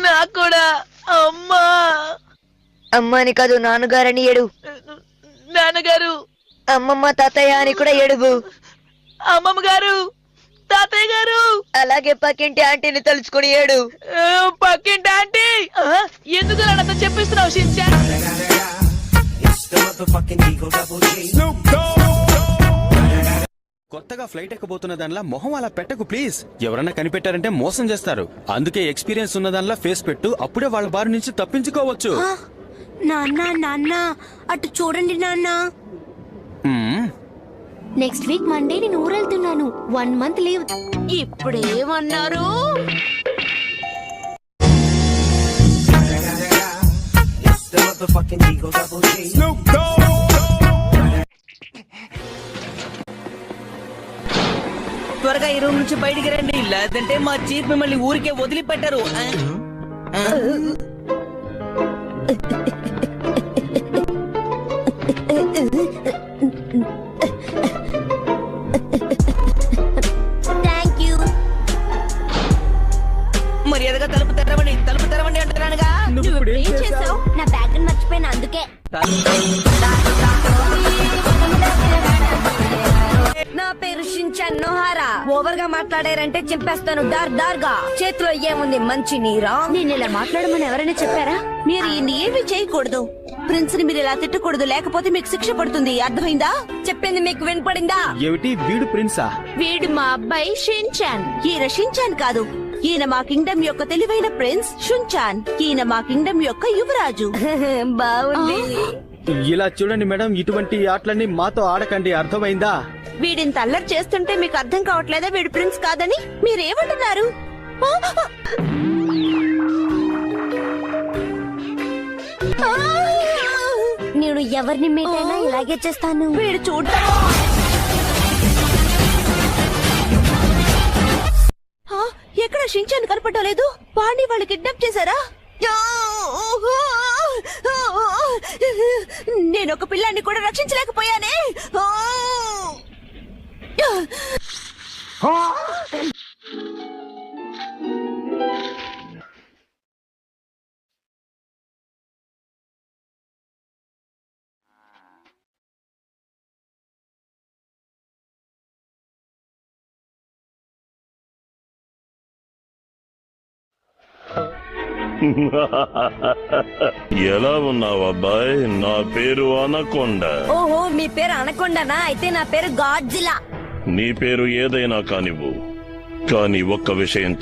నాకు కూడా అమ్మా. అమ్మాని కాదు నాన్నగారని ఏడు. నాన్నగారు. అమ్మమ్మ తాతయ్య అని కూడా ఏడువు. అమ్మమ్మ గారు, తాతయ్య గారు. అలాగే పక్కింటి ఆంటీని తలుచుకుని ఏడు. పక్కింటి ఆంటీ. ఎందుకు నాతో చెప్పిస్తున్నావు షిన్చాన్? కొత్తగా ఫ్లైట్ ఎక్కబోతున్న దానిలా మొహం అలా పెట్టకు ప్లీజ్. ఎవరన్నా కనిపెట్టారంటే మోసం చేస్తారు. అందుకే ఎక్స్పీరియన్స్ ఉన్న దానిలా ఫేస్ పెట్టు, అప్పుడే వాళ్ళ బారి నుంచి తప్పించుకోవచ్చు. నాన్న నాన్న అటు చూడండి నాన్న. నెక్స్ట్ వీక్ మండే నేను ఊరెళ్తున్నాను. 1 month లీవ్. ఇప్పుడేమన్నారు? త్వరగా ఈ రూమ్ నుంచి బయటికి రండి, లేదంటే మా చీఫ్ మిమ్మల్ని ఊరికే వదిలిపెట్టారు. మర్యాదగా తలుపు తెరవండి, తలుపు తెరవండి అంటున్నానుగా. ఏం చేసావు? నా బ్యాగ్ మర్చిపోయినా, అందుకే. నా పేరు షిన్చాన్ నోహారా. ఓవర్ గా మాట్లాడారంటే చింపేస్తాను దార్గా. చేతిలో ఏముంది? మంచి నీరా. నేను ఇలా మాట్లాడమని ఎవరైనా చెప్పారా? మీరు ఏమీ చేయకూడదు. ప్రిన్స్ ని మీరు ఇలా తిట్టకూడదు, లేకపోతే మీకు శిక్ష పడుతుంది. అర్థమైందా? చెప్పింది మీకు వినపడిందా? ఏమిటి వీడు ప్రిన్సా? వీడు మా అబ్బాయి షిన్చాన్. ఈయన షిన్చాన్ కాదు, ఈయన మా కింగ్డమ్ యొక్క తెలివైన ప్రిన్స్ షున్చాన్. ఈయన మా కింగ్డమ్ యొక్క యువరాజు. బాగుంది. ఇలా చూడండి మేడం, ఇటువంటి ఆటలన్నీ మాతో ఆడకండి, అర్థమైందా? వీడింత అల్లరి చేస్తుంటే మీకు అర్థం కావట్లేదా వీడు ప్రిన్స్ కాదని? మీరేమంటున్నారు? నేను ఎవరిని మీటైనా ఇలాగే చేస్తాను. వీడు చూడ్డా. ఎక్కడ షిన్చాన్ కనపడలేదు? వాణ్ణి వాళ్ళు కిడ్నాప్ చేశారా? నేను ఒక పిల్లాన్ని కూడా రక్షించలేకపోయానే. ఎలా ఉన్నావు అబ్బాయి? నా పేరు అనకొండ. ఓహో, మీ పేరు అనకొండనా? అయితే నా పేరు గాడ్జిలా. నీ పేరు ఏదైనా కానివ్వు, కానీ ఒక్క విషయం